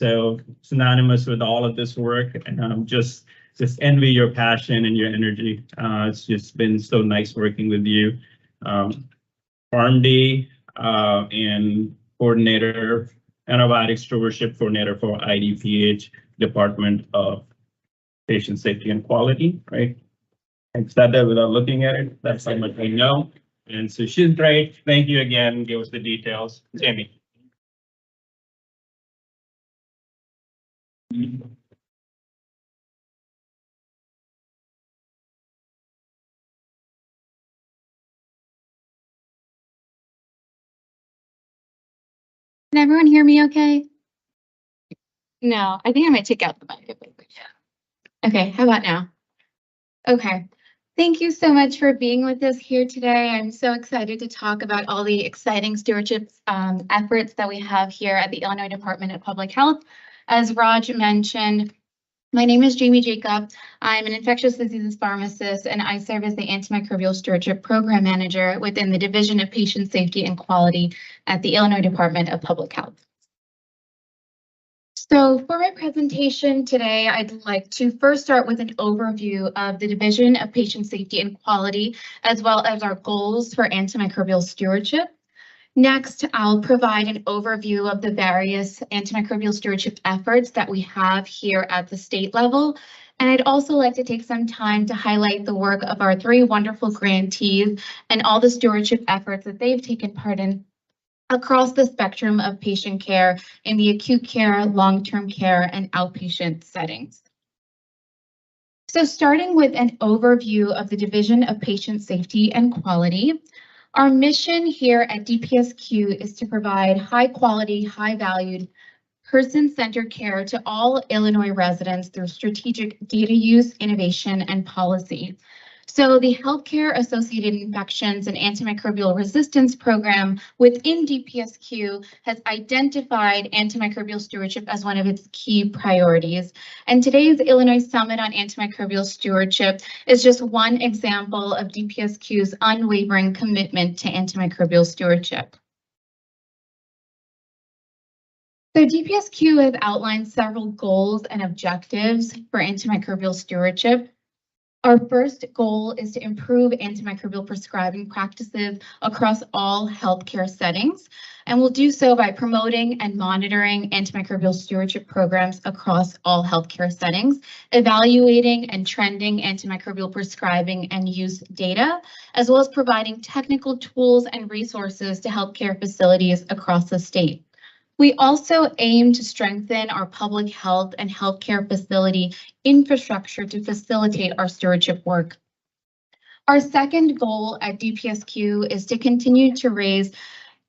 So synonymous with all of this work, and just envy your passion and your energy. It's just been so nice working with you. PharmD and coordinator, antibiotic stewardship coordinator for Idph, Department of Patient Safety and Quality, right? I said that without looking at it. That's how much I know. And so she's great. Thank you again. Give us the details. Jamie. Can everyone hear me okay? No, I think I might take out the mic. Okay, how about now? Okay. Thank you so much for being with us here today. I'm so excited to talk about all the exciting stewardship efforts that we have here at the Illinois Department of Public Health. As Raj mentioned, my name is Jamie Jacob. I'm an infectious diseases pharmacist, and I serve as the Antimicrobial Stewardship Program Manager within the Division of Patient Safety and Quality at the Illinois Department of Public Health. So for my presentation today, I'd like to first start with an overview of the Division of Patient Safety and Quality, as well as our goals for antimicrobial stewardship. Next, I'll provide an overview of the various antimicrobial stewardship efforts that we have here at the state level. And I'd also like to take some time to highlight the work of our 3 wonderful grantees and all the stewardship efforts that they've taken part in across the spectrum of patient care in the acute care, long-term care, and outpatient settings. So starting with an overview of the Division of Patient Safety and Quality, our mission here at DPSQ is to provide high quality, high valued, person-centered care to all Illinois residents through strategic data use, innovation, and policy. So the Healthcare Associated Infections and Antimicrobial Resistance Program within DPSQ has identified antimicrobial stewardship as one of its key priorities. And today's Illinois Summit on Antimicrobial Stewardship is just one example of DPSQ's unwavering commitment to antimicrobial stewardship. So DPSQ has outlined several goals and objectives for antimicrobial stewardship. Our first goal is to improve antimicrobial prescribing practices across all healthcare settings, and we'll do so by promoting and monitoring antimicrobial stewardship programs across all healthcare settings, evaluating and trending antimicrobial prescribing and use data, as well as providing technical tools and resources to healthcare facilities across the state. We also aim to strengthen our public health and healthcare facility infrastructure to facilitate our stewardship work. Our second goal at DPSQ is to continue to raise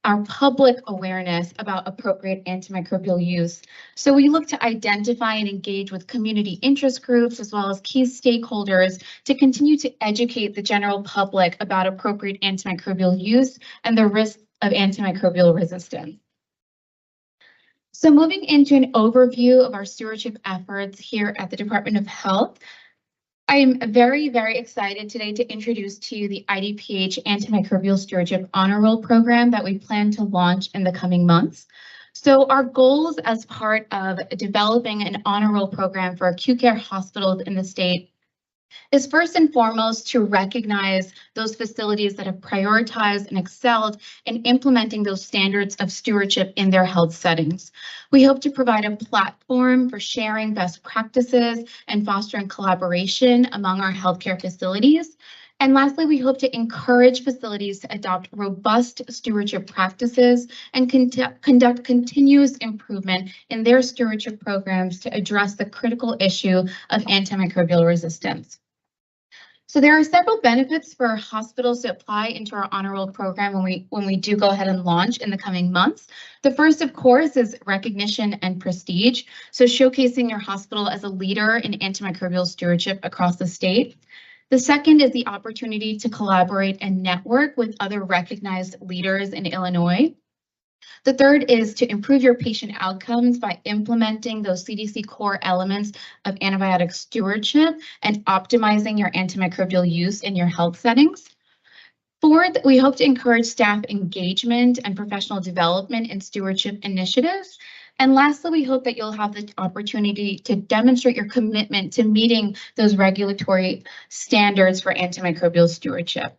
our public awareness about appropriate antimicrobial use. So we look to identify and engage with community interest groups as well as key stakeholders to continue to educate the general public about appropriate antimicrobial use and the risks of antimicrobial resistance. So moving into an overview of our stewardship efforts here at the Department of Health, I'm very, very excited today to introduce to you the IDPH Antimicrobial Stewardship Honor Roll program that we plan to launch in the coming months. So our goals as part of developing an honor roll program for acute care hospitals in the state is first and foremost to recognize those facilities that have prioritized and excelled in implementing those standards of stewardship in their health settings. We hope to provide a platform for sharing best practices and fostering collaboration among our healthcare facilities. And lastly, we hope to encourage facilities to adopt robust stewardship practices and conduct continuous improvement in their stewardship programs to address the critical issue of antimicrobial resistance. So there are several benefits for hospitals to apply into our honor roll program when we do go ahead and launch in the coming months. The first, of course, is recognition and prestige. So showcasing your hospital as a leader in antimicrobial stewardship across the state. The second is the opportunity to collaborate and network with other recognized leaders in Illinois. The third is to improve your patient outcomes by implementing those CDC core elements of antibiotic stewardship and optimizing your antimicrobial use in your health settings. Fourth, we hope to encourage staff engagement and professional development in stewardship initiatives. And lastly, we hope that you'll have the opportunity to demonstrate your commitment to meeting those regulatory standards for antimicrobial stewardship.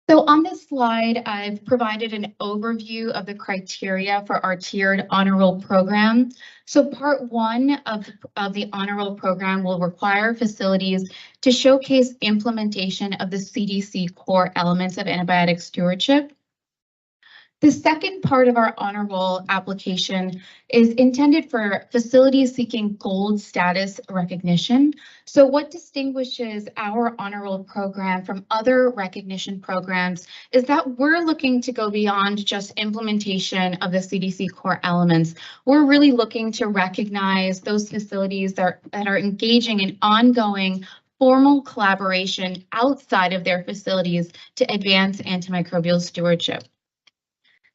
So on this slide, I've provided an overview of the criteria for our tiered honor roll program. So part one of the honor roll program will require facilities to showcase implementation of the CDC core elements of antibiotic stewardship. The second part of our honor roll application is intended for facilities seeking gold status recognition. So what distinguishes our honor roll program from other recognition programs is that we're looking to go beyond just implementation of the CDC core elements. We're really looking to recognize those facilities that are engaging in ongoing formal collaboration outside of their facilities to advance antimicrobial stewardship.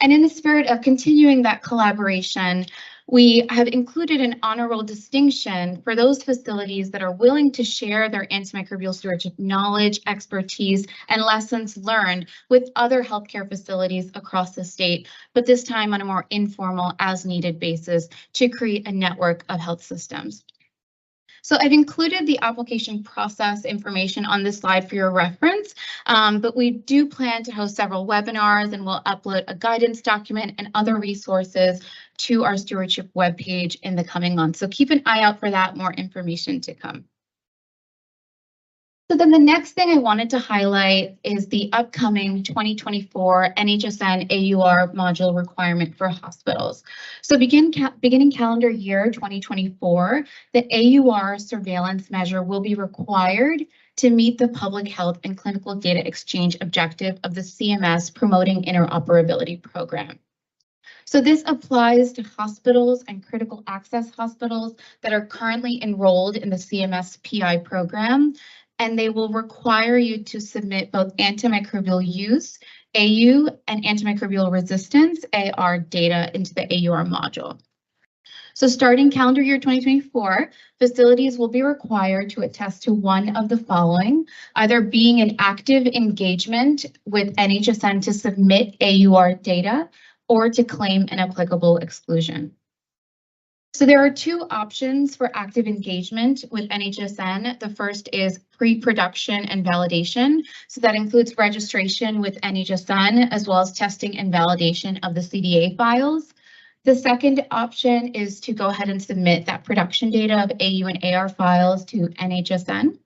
And in the spirit of continuing that collaboration, we have included an honor roll distinction for those facilities that are willing to share their antimicrobial stewardship knowledge, expertise, and lessons learned with other healthcare facilities across the state, but this time on a more informal, as-needed basis to create a network of health systems. So I've included the application process information on this slide for your reference, but we do plan to host several webinars, and we'll upload a guidance document and other resources to our stewardship webpage in the coming months. So keep an eye out for that, more information to come. So then the next thing I wanted to highlight is the upcoming 2024 NHSN AUR module requirement for hospitals. So beginning calendar year 2024, the AUR surveillance measure will be required to meet the public health and clinical data exchange objective of the CMS Promoting Interoperability Program. So this applies to hospitals and critical access hospitals that are currently enrolled in the CMS PI program, and they will require you to submit both antimicrobial use, AU, and antimicrobial resistance, AR, data into the AUR module. So starting calendar year 2024, facilities will be required to attest to one of the following, either being in active engagement with NHSN to submit AUR data or to claim an applicable exclusion. So there are two options for active engagement with NHSN. The first is pre-production and validation. So that includes registration with NHSN as well as testing and validation of the CDA files. The second option is to go ahead and submit that production data of AU and AR files to NHSN.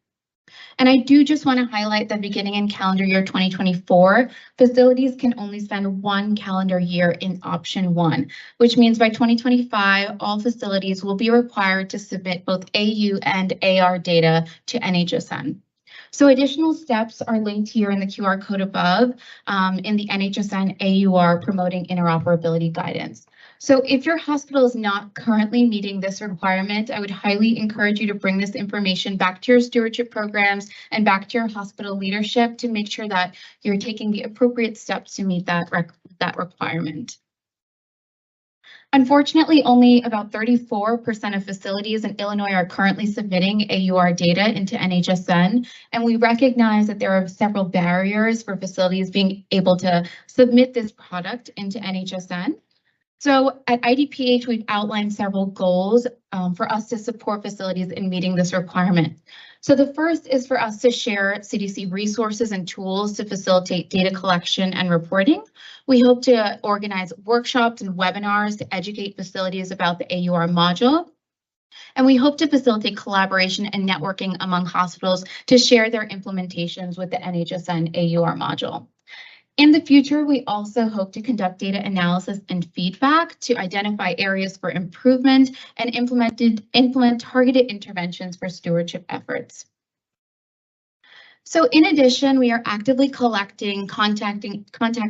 And I do just want to highlight that beginning in calendar year 2024, facilities can only spend one calendar year in option one, which means by 2025, all facilities will be required to submit both AU and AR data to NHSN. So additional steps are linked here in the QR code above in the NHSN AUR Promoting Interoperability Guidance. So if your hospital is not currently meeting this requirement, I would highly encourage you to bring this information back to your stewardship programs and back to your hospital leadership to make sure that you're taking the appropriate steps to meet that requirement. Unfortunately, only about 34% of facilities in Illinois are currently submitting AUR data into NHSN, and we recognize that there are several barriers for facilities being able to submit this product into NHSN. So at IDPH, we've outlined several goals for us to support facilities in meeting this requirement. So the first is for us to share CDC resources and tools to facilitate data collection and reporting. We hope to organize workshops and webinars to educate facilities about the AUR module. And we hope to facilitate collaboration and networking among hospitals to share their implementations with the NHSN AUR module. In the future, we also hope to conduct data analysis and feedback to identify areas for improvement and implement targeted interventions for stewardship efforts. So in addition, we are actively collecting contact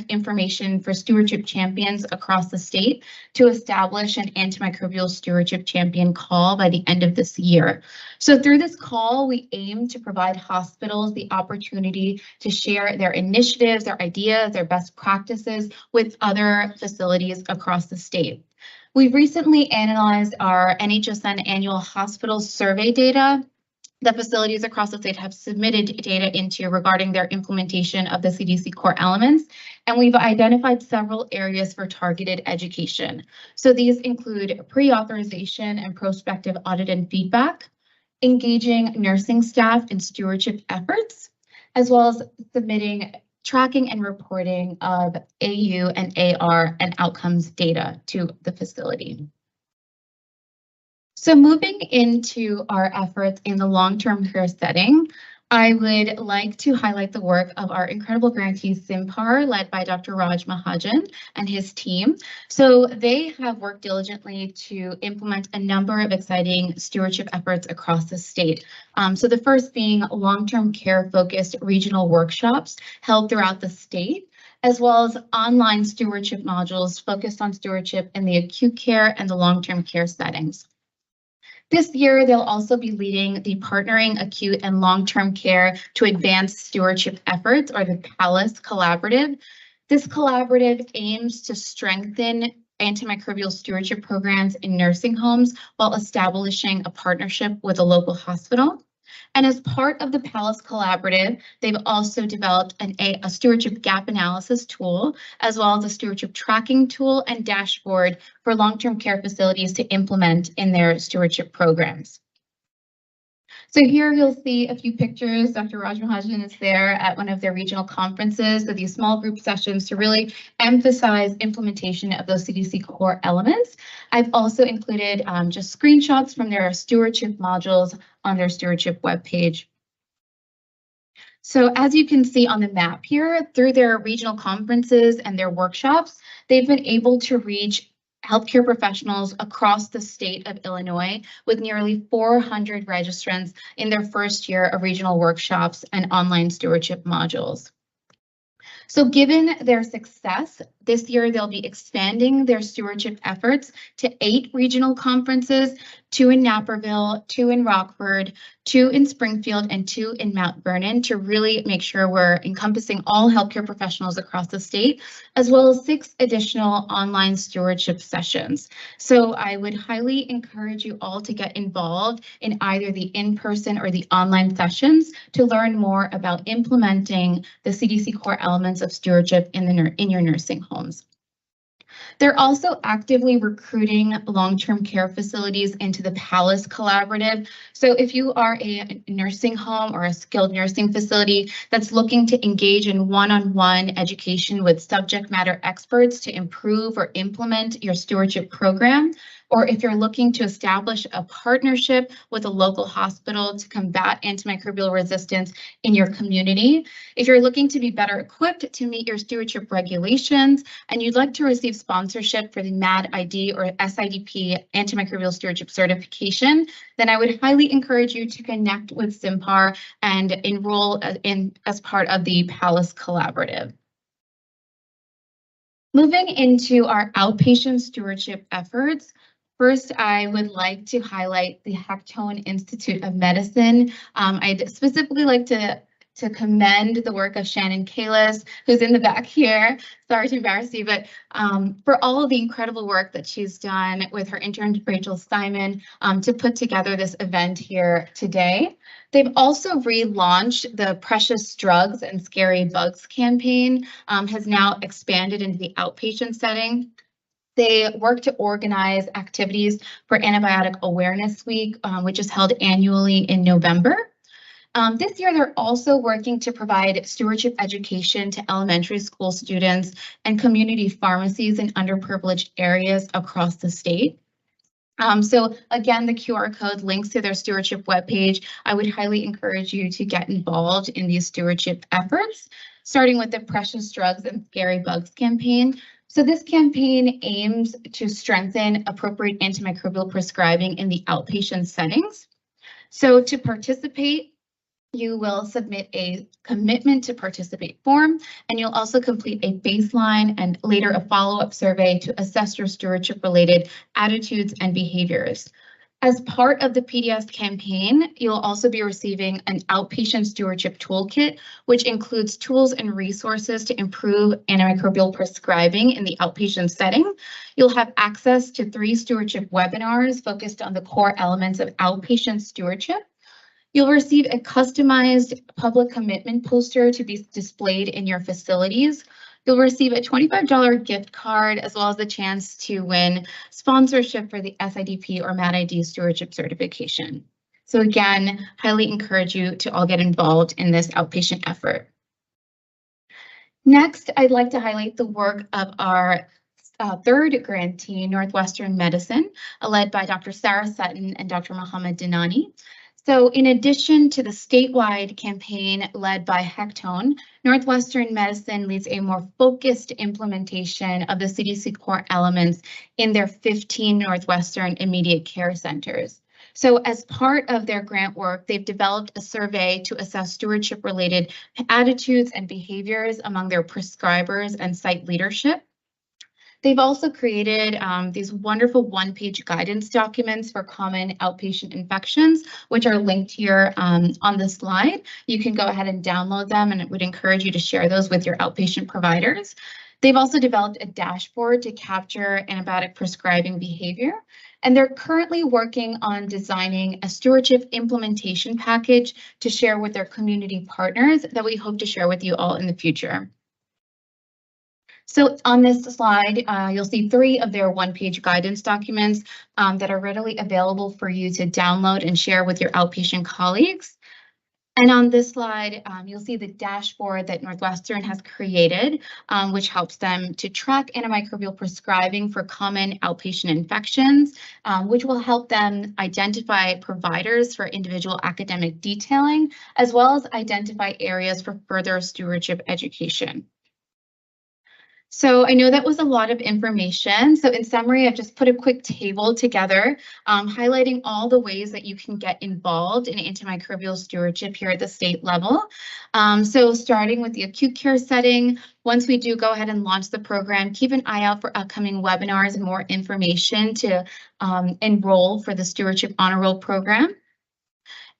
information for stewardship champions across the state to establish an antimicrobial stewardship champion call by the end of this year. So through this call, we aim to provide hospitals the opportunity to share their initiatives, their ideas, their best practices with other facilities across the state. We've recently analyzed our NHSN annual hospital survey data, the facilities across the state have submitted data into regarding their implementation of the CDC core elements, and we've identified several areas for targeted education. So these include pre-authorization and prospective audit and feedback, engaging nursing staff in stewardship efforts, as well as submitting tracking and reporting of AU and AR and outcomes data to the facility. So moving into our efforts in the long-term care setting, I would like to highlight the work of our incredible grantee SIMPAR, led by Dr. Raj Mahajan and his team. So they have worked diligently to implement a number of exciting stewardship efforts across the state. So the first being long-term care focused regional workshops held throughout the state, as well as online stewardship modules focused on stewardship in the acute care and the long-term care settings. This year, they'll also be leading the Partnering Acute and Long-Term Care to Advance Stewardship Efforts, or the PALIS Collaborative. This collaborative aims to strengthen antimicrobial stewardship programs in nursing homes while establishing a partnership with a local hospital. And as part of the PALIS Collaborative, they've also developed a stewardship gap analysis tool, as well as a stewardship tracking tool and dashboard for long-term care facilities to implement in their stewardship programs. So here you'll see a few pictures. Dr. Raj Mahajan is there at one of their regional conferences, so these small group sessions to really emphasize implementation of those CDC core elements. I've also included just screenshots from their stewardship modules on their stewardship webpage. So as you can see on the map here, through their regional conferences and their workshops, they've been able to reach healthcare professionals across the state of Illinois with nearly 400 registrants in their first year of regional workshops and online stewardship modules. So given their success, this year they'll be expanding their stewardship efforts to 8 regional conferences, 2 in Naperville, 2 in Rockford, 2 in Springfield, and 2 in Mount Vernon to really make sure we're encompassing all healthcare professionals across the state, as well as 6 additional online stewardship sessions. So I would highly encourage you all to get involved in either the in-person or the online sessions to learn more about implementing the CDC core elements of stewardship in your nursing homes. They're also actively recruiting long-term care facilities into the PALIS Collaborative. So if you are a nursing home or a skilled nursing facility that's looking to engage in one-on-one education with subject matter experts to improve or implement your stewardship program, or if you're looking to establish a partnership with a local hospital to combat antimicrobial resistance in your community, if you're looking to be better equipped to meet your stewardship regulations, and you'd like to receive sponsorship for the MAD-ID or SIDP antimicrobial stewardship certification, then I would highly encourage you to connect with SIMPAR and enroll as part of the PALIS Collaborative. Moving into our outpatient stewardship efforts, first, I would like to highlight the Hactone Institute of Medicine. I'd specifically like to commend the work of Shannon Kalis, who's in the back here. Sorry to embarrass you, but for all of the incredible work that she's done with her intern, Rachel Simon, to put together this event here today. They've also relaunched the Precious Drugs and Scary Bugs campaign, has now expanded into the outpatient setting. They work to organize activities for Antibiotic Awareness Week, which is held annually in November. This year, they're also working to provide stewardship education to elementary school students and community pharmacies in underprivileged areas across the state. So again, the QR code links to their stewardship webpage. I would highly encourage you to get involved in these stewardship efforts, starting with the Precious Drugs and Scary Bugs campaign. So this campaign aims to strengthen appropriate antimicrobial prescribing in the outpatient settings. So to participate, you will submit a commitment to participate form, and you'll also complete a baseline and later a follow-up survey to assess your stewardship-related attitudes and behaviors. As part of the PDS campaign, you'll also be receiving an outpatient stewardship toolkit, which includes tools and resources to improve antimicrobial prescribing in the outpatient setting. You'll have access to 3 stewardship webinars focused on the core elements of outpatient stewardship. You'll receive a customized public commitment poster to be displayed in your facilities. You'll receive a $25 gift card, as well as the chance to win sponsorship for the SIDP or MAT-ID stewardship certification. So again, highly encourage you to all get involved in this outpatient effort. Next, I'd like to highlight the work of our third grantee, Northwestern Medicine, led by Dr. Sarah Sutton and Dr. Mohammed Dinani. So in addition to the statewide campaign led by Hectone, Northwestern Medicine leads a more focused implementation of the CDC core elements in their 15 Northwestern immediate care centers. So as part of their grant work, they've developed a survey to assess stewardship-related attitudes and behaviors among their prescribers and site leadership. They've also created these wonderful one-page guidance documents for common outpatient infections, which are linked here on the slide. You can go ahead and download them, and it would encourage you to share those with your outpatient providers. They've also developed a dashboard to capture antibiotic prescribing behavior, and they're currently working on designing a stewardship implementation package to share with their community partners that we hope to share with you all in the future. So on this slide, you'll see 3 of their one-page guidance documents that are readily available for you to download and share with your outpatient colleagues. And on this slide, you'll see the dashboard that Northwestern has created, which helps them to track antimicrobial prescribing for common outpatient infections, which will help them identify providers for individual academic detailing, as well as identify areas for further stewardship education. So I know that was a lot of information. So in summary, I've just put a quick table together highlighting all the ways that you can get involved in antimicrobial stewardship here at the state level. So starting with the acute care setting, once we do go ahead and launch the program, keep an eye out for upcoming webinars and more information to enroll for the Stewardship Honor Roll program.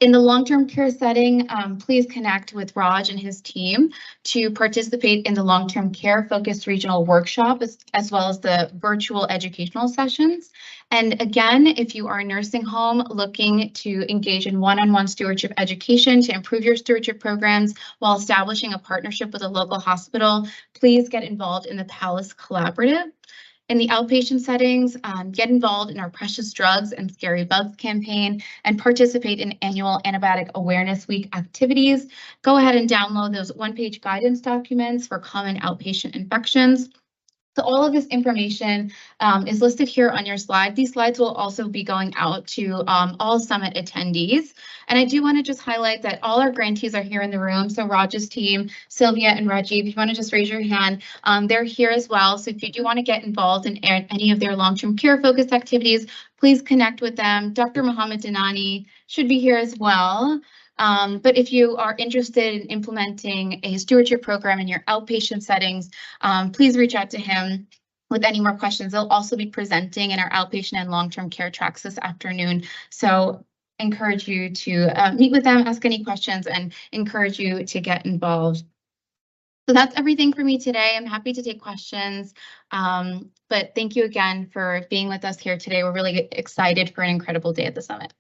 In the long-term care setting, please connect with Raj and his team to participate in the long-term care focused regional workshop, as well as the virtual educational sessions. And again, if you are a nursing home looking to engage in one-on-one stewardship education to improve your stewardship programs while establishing a partnership with a local hospital, please get involved in the Palace Collaborative. In the outpatient settings, get involved in our Precious Drugs and Scary Bugs campaign and participate in annual Antibiotic Awareness Week activities. Go ahead and download those one-page guidance documents for common outpatient infections. So all of this information is listed here on your slide. These slides will also be going out to all summit attendees. And I do want to just highlight that all our grantees are here in the room. So Raj's team, Sylvia and Rajiv, if you want to just raise your hand, they're here as well. So if you do want to get involved in any of their long-term care focused activities, please connect with them. Dr. Mohammed Dinani should be here as well. But if you are interested in implementing a stewardship program in your outpatient settings, please reach out to him with any more questions. They'll also be presenting in our outpatient and long-term care tracks this afternoon. So encourage you to meet with them, ask any questions, and encourage you to get involved. So that's everything for me today. I'm happy to take questions, but thank you again for being with us here today. We're really excited for an incredible day at the summit.